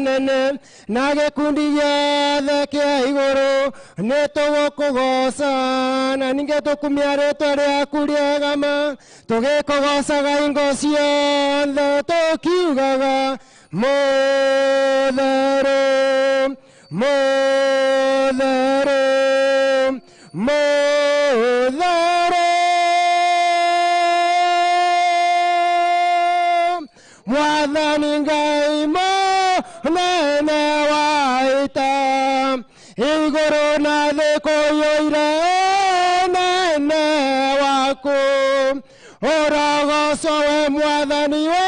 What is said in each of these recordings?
nene nage kundi giothe kia iguru nitugukugoca na ninge tukumia ritwa riaku riegama tugikugocaga ingo ciothe tukiugaga Mutheru Mutheru Mutheru Mwathani Ngai munene wa ita iguru na thĩ kũiyũire ũnene waku ũrogocwo we Mwathani wa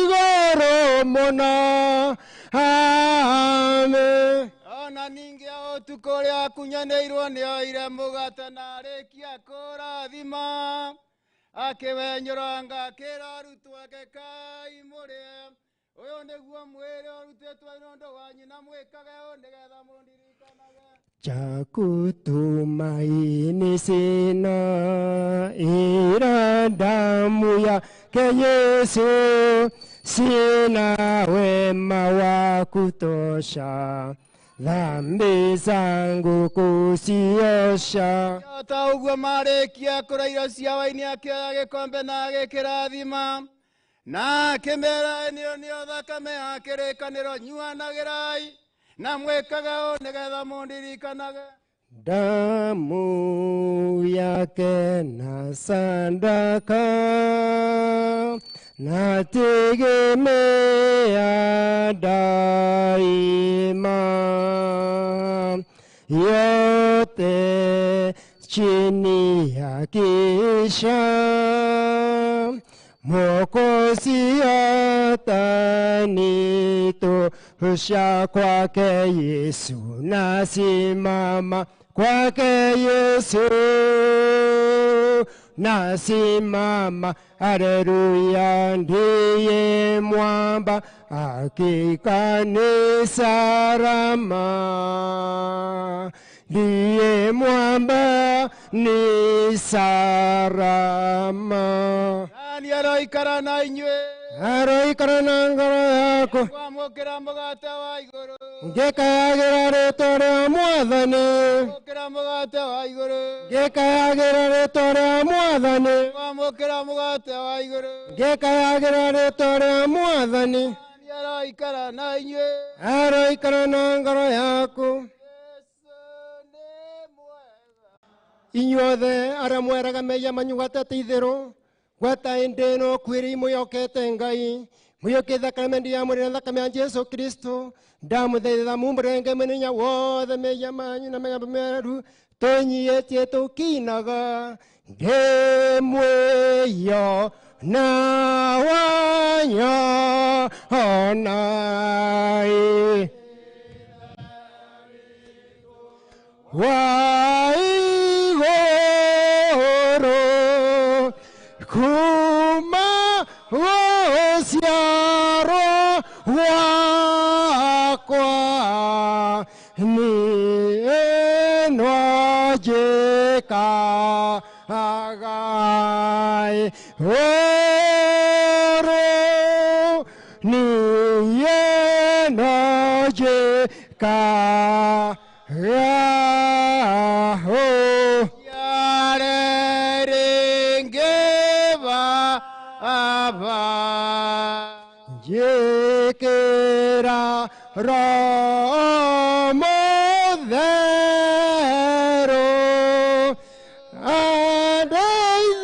igũrũ mũno. Amen. Ona ninge ũtukũ ũrĩa akunyanĩirwo nĩoire mũgate na arĩkia kũrathima akĩwenyũranga akĩra arutwo ake kai mũrĩe ũyũ nĩguo mwĩrĩ ũrutĩtwo nĩ ũndũ wanyu na mwĩkage ũũ nĩgetha mũndirikanaga. Chakutumaini sina ila damu yake Yesu, sina wema wa kutosha dhambi zangu kuziosha. Ta ũguo marĩkia kũrĩa irio cia waini akĩoya gĩkombe na agĩkĩrathima na akĩmera ĩno nĩyo thakame ya kĩrĩkanĩro nyuanagĩrai na mwĩkaga ũũ nĩgetha mũndirikanaga. Damu yake na sadaka nategemea daima, yote chini ya kisha Mwokozi atanitosha. Kwake Yesu nasimama, kwake Yesu nasimama. Haleluya, ndiye mwamba, hakika ni salama. Ndiye mwamba ni salama. Nani aroikara na inyuĩ? Aroikara na ngoro yako. Kwamũkĩra mũgate wa igũrũ. Ngĩkayagĩra rĩĩtwa rĩa Mwathani. Kwamũkĩra mũgate wa igũrũ. Ngĩkayagĩra rĩĩtwa rĩa Mwathani. Kwamũkĩra mũgate wa igũrũ. Ngĩkayagĩra rĩĩtwa rĩa Mwathani. Nani aroikara na inyuĩ? Aroikara na ngoro yaku. Inyuothe arĩa mweraga mehia manyu gwatete itherũ, gweta hĩndĩ ĩno kwĩrĩ mwĩhokete Ngai, mwĩhokie thakramenti ya mwĩrĩ na thakame ya Jesu Kristo, ndamũthaitha mumũrenge mũthenya wothe mehia manyu na mĩgambo mĩeru tũnyihĩtie tũkinaga, ndĩmwĩyo na wanyonai waigũrũ kuma gũciarwo gwakwa niĩ no njĩkaga ũrũ, niĩ no njĩkaga njĩkĩra Roho Mũtheru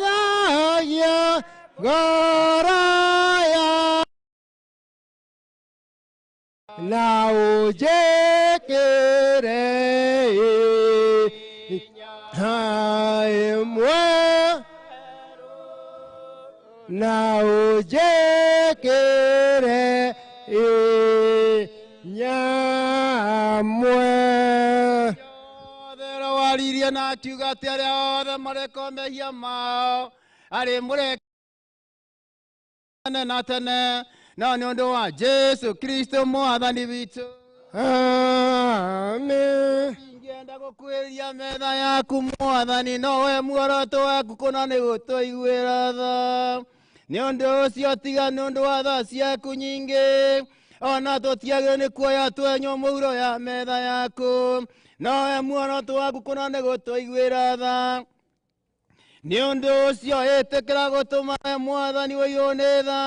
andeithagia ngoro ya na ũnjĩkĩre ĩmwe na ũnjĩkĩre nyamwe. Othe waririe na akiuga atĩ arĩa othe marekwo mehia mao arĩ mũrekane na tene, no nĩ ũndũ wa Jesu Kristo Mwathani witũ. Amen. Ingĩenda gũkuhĩrĩria metha yaku Mwathani, nowe muoroto waku kũna nĩ gũtũiguĩra tha. Nĩ ũndũ ũcio tiga nĩ ũndũ wa tha ciaku nyingĩ ona tutiagire ni kuoya twenywo mũuro ya metha yaku nowe muoroto waku kũna nĩ gũtũiguĩra tha nĩ ũndũ ũcio ĩtĩkĩra gũtũma mwathani wĩirwo nĩ tha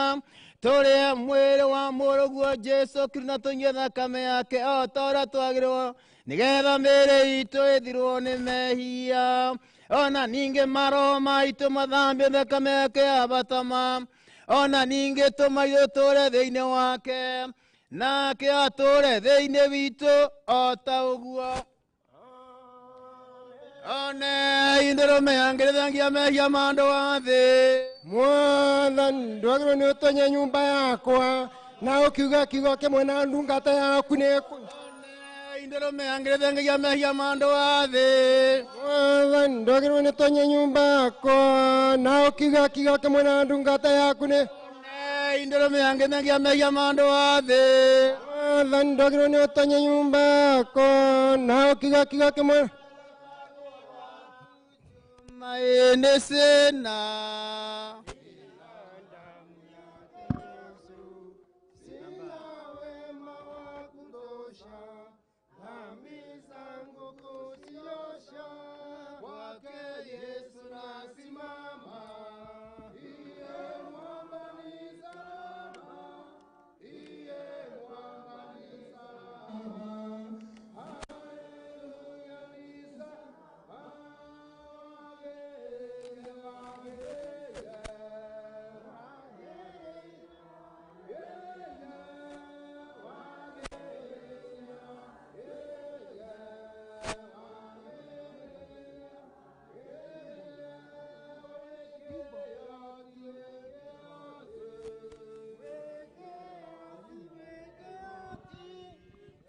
tũrĩe mwĩrĩ wa mũrũguo Jesu Kristo na tũnyue thakame yake o ta ũrĩa twagĩrĩirwo nĩgetha mĩĩrĩ itũ ĩthirwo nĩ mehia ona ningĩ maroho maitũ mathambio thakame yake ya batama ona ningĩ tũmaitũ tũũre thĩinĩ wake nake atũũre thĩinĩ witũ o ta ũguo one indũrũme yangĩrĩthangia mehia ma andũ a thĩ Mwathani ndwagĩrĩirwo nĩ ũtonye nyũmba yakwa na ũkiuga kiugo kĩmwe na ndungata yaku nĩ indũrũme yangĩrĩthangia mehia ma andũ a thĩ Mwathani ndwagĩrĩirwo nĩ ũtonye nyũmba yakwa na ũkiuga kiugo kĩmwe na ndungata yaku nĩ indũrũme yangĩrĩthangia mehia ma andũ a thĩ Mwathani ndwagĩrĩirwo nĩ ũtonye nyũmba yakwa na ũkiuga kiugo kĩmwe maĩnĩ cĩna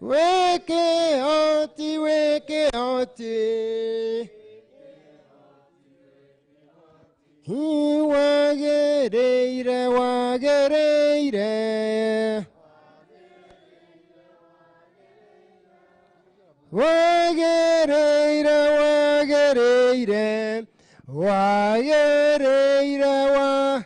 Weke oti, weke oti. Wagereire, wagereire. Wagereire, wagereire. Wagereire, wa.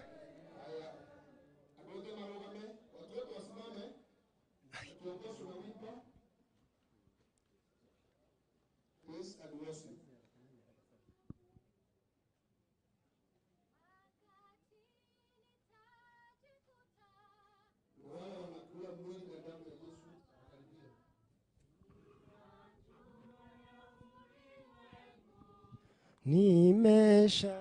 Nimesha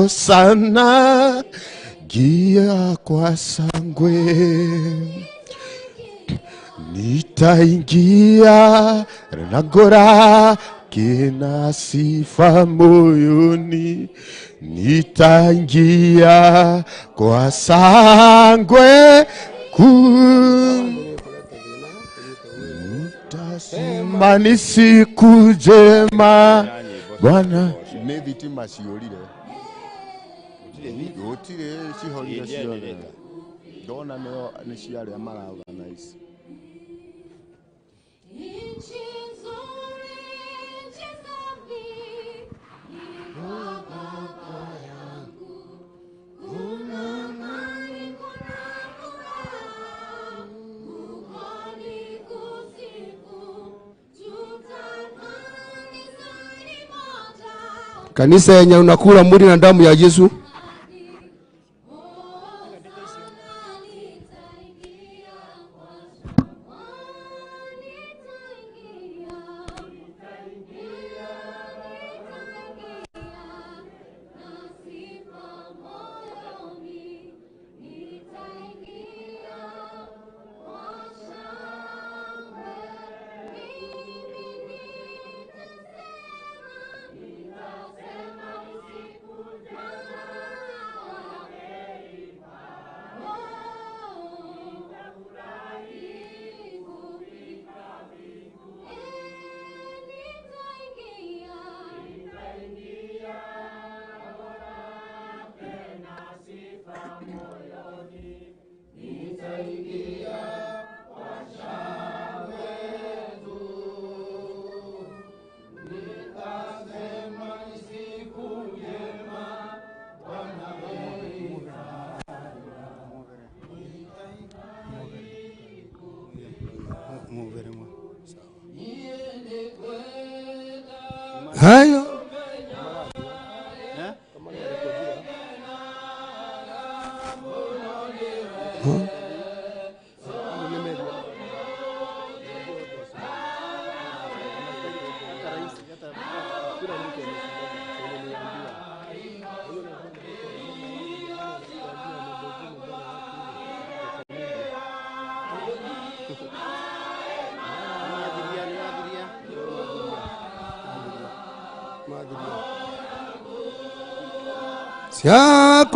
Hosana gia kwa sangwe, nitaingia nagora kina sifa moyoni, nitaingia kwa sangwe utasimani siku njema Bwana ne thitima ciorire gutire cihorire ciothe ndona nĩ ciarĩa maraorganize kanisa yenye unakula mwili na damu ya Yesu. hayo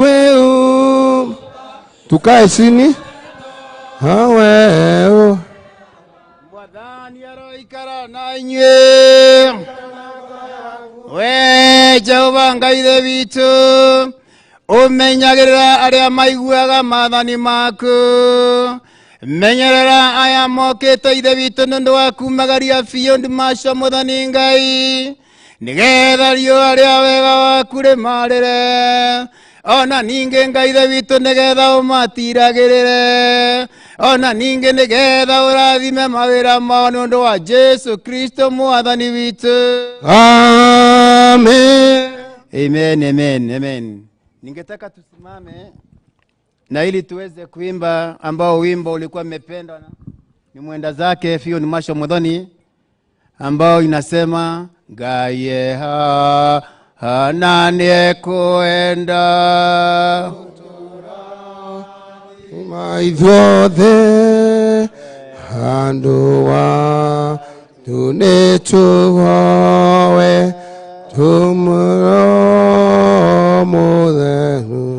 Siakweu. Tukae chini. Haweo. Mwathani aroikara na inyue. We Jehova Ngai ithe witũ, ũmenyagĩrĩra arĩa maiguaga maathani maku. Menyerera aya mokĩte ithe witũ nĩ ũndũ wa kumagaria biũ ndimacio Mwathani Ngai, nĩgetha riũa rĩa wega waku rĩmarĩre. Ona ningĩ Ngai ithe witũ nĩgetha ũmatiragĩrĩre. Ona ningĩ nĩgetha ũrathime mawĩra mao nĩ ũndũ wa Jesu Kristo Mwathani witũ. Amen. Amen, amen, amen. Ningetaka tusimame na ili tuweze kuimba ambao wimbo ulikuwa umependwa ni mwenda zake Fio ni Masho Mwadhani, ambao inasema Gaye nane kuenda Maithothe handoa tunetuhowe tumuromudhenu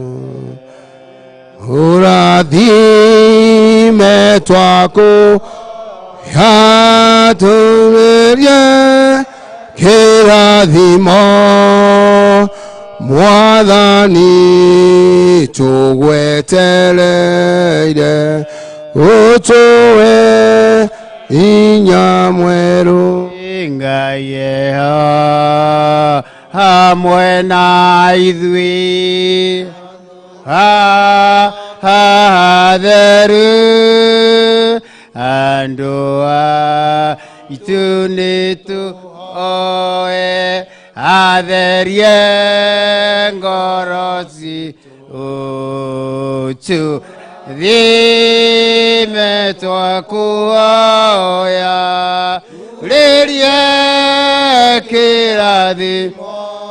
urathime twako yatumirie kirathimo Mwathani tugwetereire utuwe inya mweru Ngaye hamwe na ithui hatheru andoa itunitu oe atherie ngorosi utu thime twakuoya lirie kirathi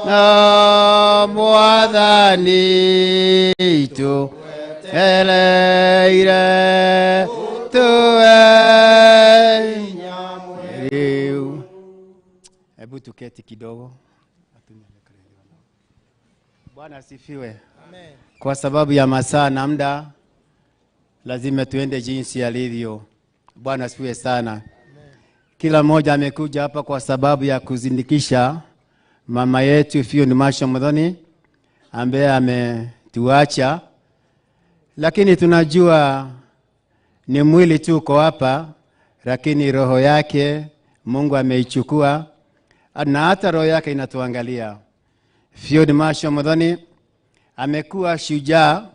na Mwathani itu eleire tuwe. Hebu tuketi kidogo. Bwana asifiwe. Amen. Kwa sababu ya masaa na muda lazima tuende jinsi alivyo. Bwana asifiwe sana. Amen. Kila mmoja amekuja hapa kwa sababu ya kuzindikisha mama yetu Fio ni Masho Mwadhani ambaye ametuacha, lakini tunajua ni mwili tu uko hapa, lakini roho yake Mungu ameichukua na hata roho yake inatuangalia. Fio ni Masho Mwadhani amekuwa shujaa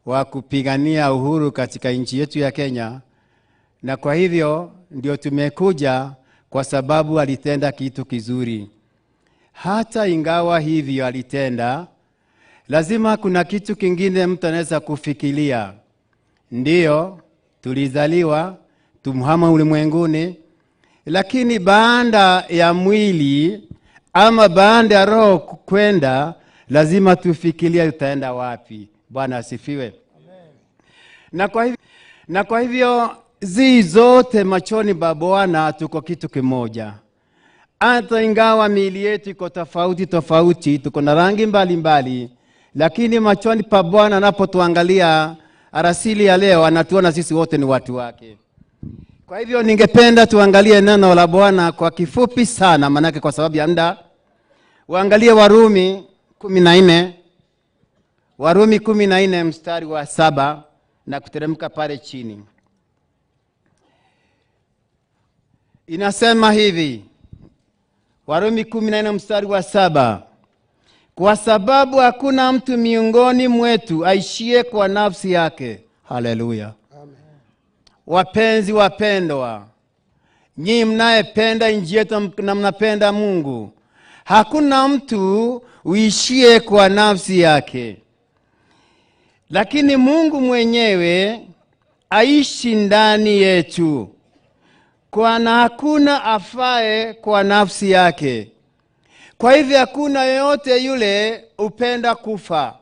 wa kupigania uhuru katika nchi yetu ya Kenya, na kwa hivyo ndio tumekuja kwa sababu alitenda kitu kizuri. Hata ingawa hivyo alitenda, lazima kuna kitu kingine mtu anaweza kufikiria. Ndiyo, tulizaliwa, tumhama ulimwenguni, lakini baada ya mwili ama baada ya roho kwenda, lazima tufikirie utaenda wapi. Bwana asifiwe. Amen. Na kwa hivyo zi zote machoni pa Bwana tuko kitu kimoja. Hata ingawa miili yetu iko tofauti, tuko na rangi mbalimbali, lakini machoni pa Bwana anapotuangalia arasili ya leo anatuona sisi wote ni watu wake. Kwa hivyo ningependa tuangalie neno la Bwana kwa kifupi sana, manake kwa sababu ya muda. Waangalie Warumi 14. Warumi 14 mstari wa 7 na kuteremka pale chini. Inasema hivi. Warumi 14 mstari wa 7. Kwa sababu hakuna mtu miongoni mwetu aishie kwa nafsi yake. Haleluya. Amen. Wapenzi wapendwa, nyinyi mnayependa nchi yetu na mnapenda Mungu, Hakuna mtu uishie kwa nafsi yake, lakini Mungu mwenyewe aishi ndani yetu, kwa na hakuna afae kwa nafsi yake. Kwa hivyo hakuna yoyote yule upenda kufa.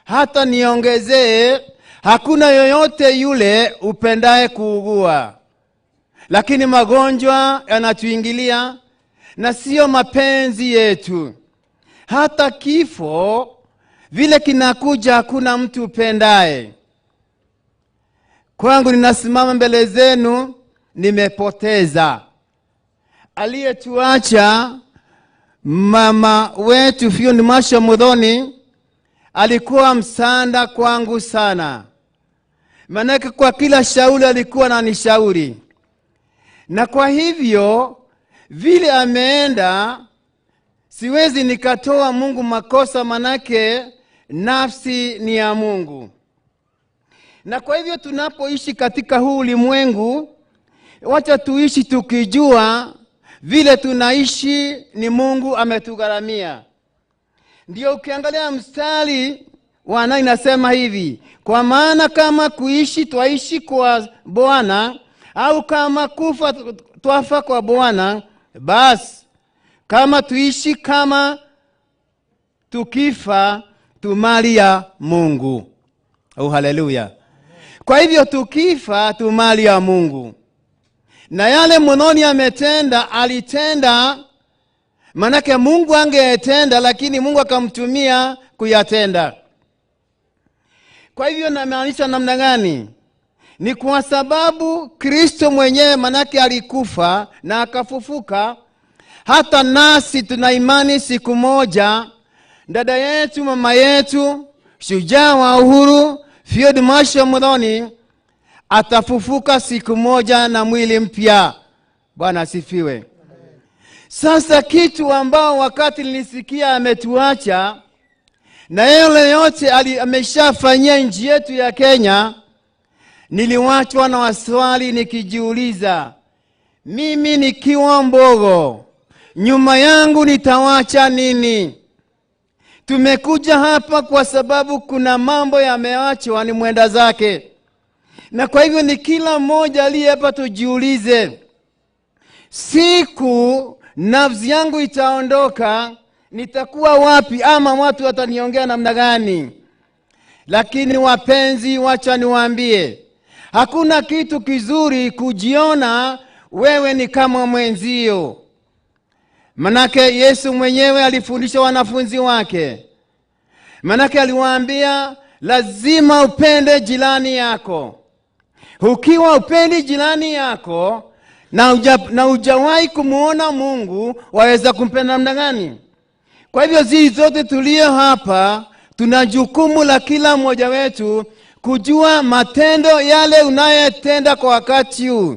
Hata niongezee, hakuna yoyote yule upendaye kuugua. Lakini magonjwa yanatuingilia na sio mapenzi yetu. Hata kifo vile kinakuja, hakuna mtu upendaye. Kwangu ninasimama mbele zenu, nimepoteza. Aliyetuacha mama wetu Field Marshal Muthoni alikuwa msaada kwangu sana. Manake kwa kila shauri alikuwa ananishauri. Na kwa hivyo vile ameenda, siwezi nikatoa Mungu makosa, manake nafsi ni ya Mungu. Na kwa hivyo tunapoishi katika huu ulimwengu, wacha tuishi tukijua vile tunaishi ni Mungu ametugharamia. Ndio ukiangalia mstari wa 9 inasema hivi: kwa maana kama kuishi twaishi kwa Bwana, au kama kufa twafa kwa Bwana. Basi kama tuishi, kama tukifa, tu mali ya Mungu. Oh, haleluya. Kwa hivyo tukifa, tu mali ya Mungu. Na yale Muthoni ametenda, alitenda manake Mungu angeetenda, lakini Mungu akamtumia kuyatenda. Kwa hivyo namaanisha namna gani? Ni kwa sababu Kristo mwenyewe manake alikufa na akafufuka. Hata nasi tuna imani siku moja dada yetu, mama yetu, shujaa wa uhuru Field Marshal Muthoni atafufuka siku moja na mwili mpya. Bwana asifiwe. Sasa kitu ambao wakati nilisikia ametuacha na yale yote ameshafanyia nchi yetu ya Kenya, niliwachwa na waswali nikijiuliza, mimi nikiwa mbogo, nyuma yangu nitawacha nini? Tumekuja hapa kwa sababu kuna mambo yameachwa ni mwenda zake. Na kwa hivyo ni kila mmoja aliye hapa tujiulize, siku nafsi yangu itaondoka, nitakuwa wapi, ama watu wataniongea namna gani? Lakini wapenzi, wacha niwaambie, hakuna kitu kizuri kujiona wewe ni kama mwenzio. Manake Yesu mwenyewe alifundisha wanafunzi wake. Manake aliwaambia lazima upende jirani yako. Ukiwa upendi jirani yako na hujawahi kumuona Mungu, waweza kumpenda namna gani? Kwa hivyo sisi zote tulio hapa tuna jukumu la kila mmoja wetu kujua matendo yale unayotenda kwa wakati huu.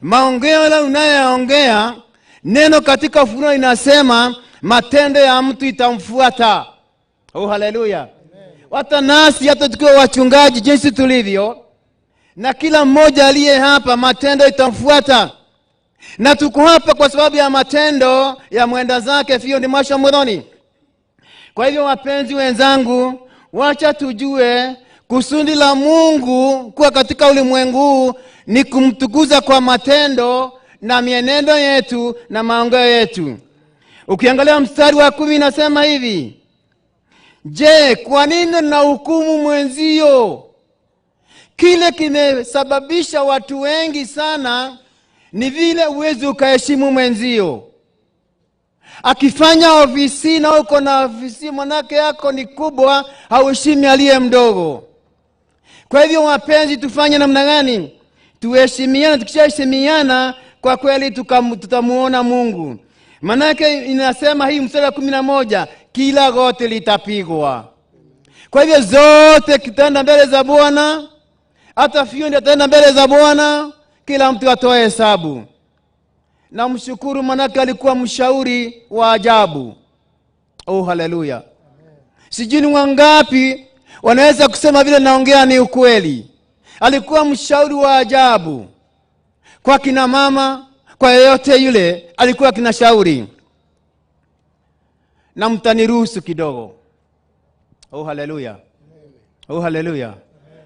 Maongeo yale unayoongea, neno katika Ufunuo inasema matendo ya mtu itamfuata. Oh, haleluya. Hata nasi, hata tukiwa wachungaji jinsi tulivyo, na kila mmoja aliye hapa matendo itamfuata. Na tuko hapa kwa sababu ya matendo ya mwenda zake Field Marshal Muthoni. Kwa hivyo wapenzi wenzangu, wacha tujue kusudi la Mungu kuwa katika ulimwengu ni kumtukuza kwa matendo na mienendo yetu na maongeo yetu. Ukiangalia mstari wa 10 inasema hivi: je, kwa nini na hukumu mwenzio? Kile kimesababisha watu wengi sana ni vile uwezi ukaheshimu mwenzio. Akifanya ofisi na uko na ofisi manake yako ni kubwa, hauheshimi aliye mdogo. Kwa hivyo wapenzi, tufanye namna gani? Tuheshimiane. Tukishaheshimiana, kwa kweli tutamuona Mungu. Manake inasema hii mstari wa 11, kila goti litapigwa. Kwa hivyo zote kitenda mbele za Bwana, hata Field ataenda mbele za Bwana, kila mtu atoe hesabu. Na mshukuru, manake alikuwa mshauri wa ajabu. Oh, haleluya. Sijui ni wangapi wanaweza kusema vile naongea ni ukweli. Alikuwa mshauri wa ajabu. Kwa kina mama, kwa yeyote yule alikuwa kinashauri. na mtaniruhusu kidogo. Oh haleluya. Oh haleluya.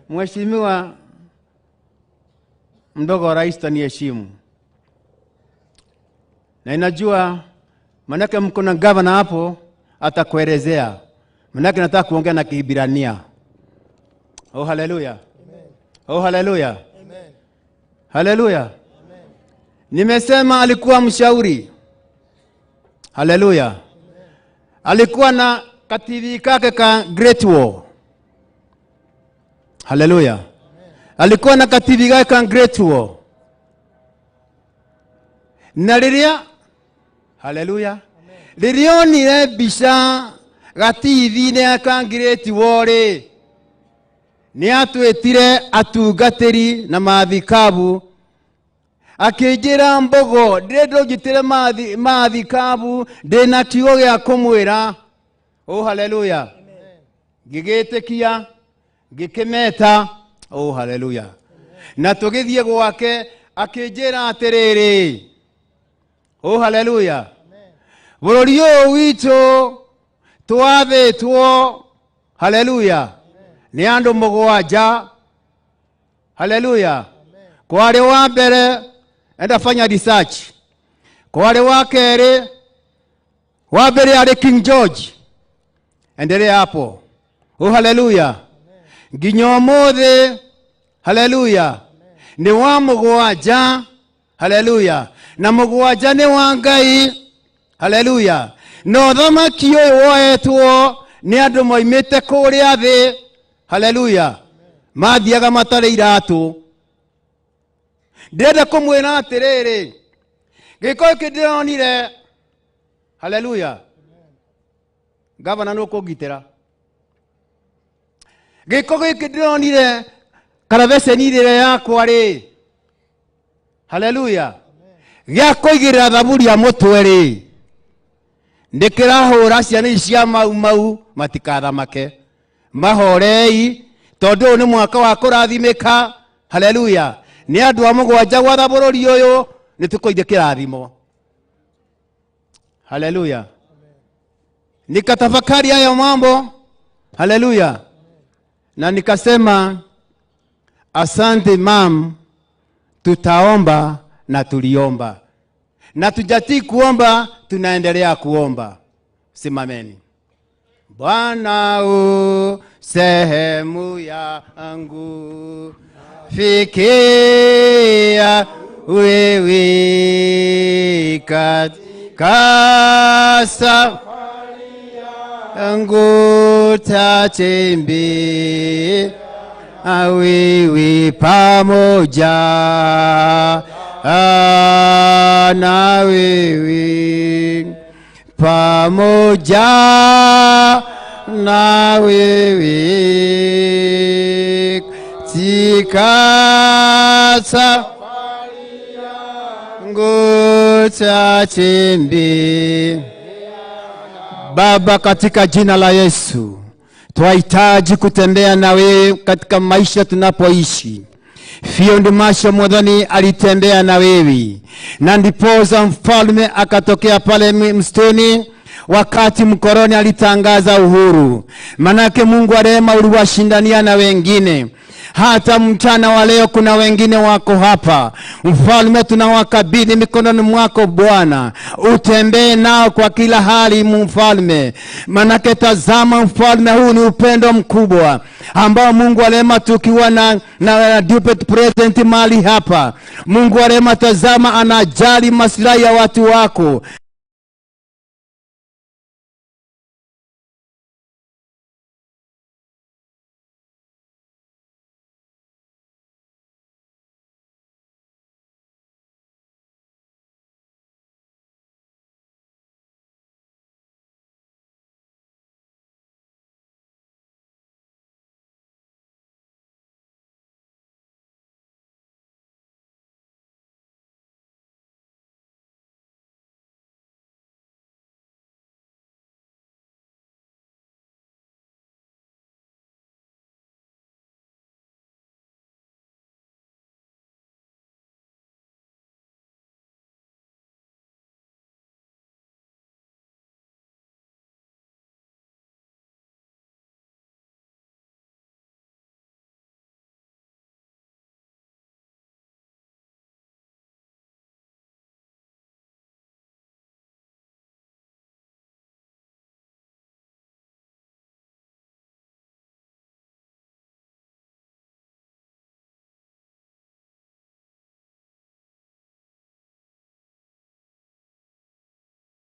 Mheshimiwa mdogo wa rais taniheshimu. Na inajua manake mko na gavana hapo atakuelezea. Manake nataka kuongea na Kiebrania. Oh haleluya. Oh haleluya. Haleluya. Nimesema alikuwa mshauri. Haleluya. Alikuwa na kativi kake ka Great War. Haleluya. Alikuwa na kativi kake ka Great War. Na liria haleluya. Lirionire bisha gativi ne ka Great War ni atwetire atugatiri na mathikabu akijira mbogo ndedo gitire mathikabu ndina kigo gya kumwira. Oh haleluya. Gigetekia gikemeta. Oh haleluya. Na tugithie gwake akijira atiriri. Oh haleluya. Bururi witu twabetwo haleluya ni andu mugwanja. Haleluya. Kwa wale wa mbere enda fanya research. Kwa wale wa kere wa mbere ali King George endelea hapo. Oh haleluya. Nginyo mothe haleluya ni wa mugwanja. Haleluya. Na mugwanja ni wa Ngai. Haleluya. No thamaki uyu woetwo ni andu moimite kuria thi. Haleluya. Mathiaga matare iratu. Ndenda kumwira atiriri giko kidironire. Haleluya. Gavana no kugitira giko kidironire karavese nire yakwa ri. Haleluya. Gya kuigira thaburi ya mutwe ri ndikirahura ciana cia mau matikathamake mahorei tondu ni mwaka wa kurathimika. Haleluya. Ni andu a mugwanja gwatha bururi uyu ni tukoithie kirathimo. Haleluya. Nikatafakari haya mambo. Haleluya. Na nikasema asante mam, tutaomba na tuliomba. Na tujati kuomba, tunaendelea kuomba. Simameni. Bwana u sehemu yangu, fikia wewe katika safari yangu, tatembea wewe pamoja na wewe, pamoja na wewe katika safari yangu, tatembea. Baba, katika jina la Yesu twahitaji kutembea na wewe katika maisha tunapoishi. Fiondi Masho Mwadhani alitembea na wewe, na ndipoza mfalme akatokea pale msituni wakati mkoroni alitangaza uhuru. Manake Mungu wa rehema uliwashindania na wengine. Hata mchana wa leo kuna wengine wako hapa. Mfalme, tunawakabidhi mikononi mwako Bwana. Utembee nao kwa kila hali mfalme. Manake tazama mfalme, huu ni upendo mkubwa ambao Mungu wa rehema tukiwa na deputy president mali hapa. Mungu wa rehema tazama anajali maslahi ya watu wako.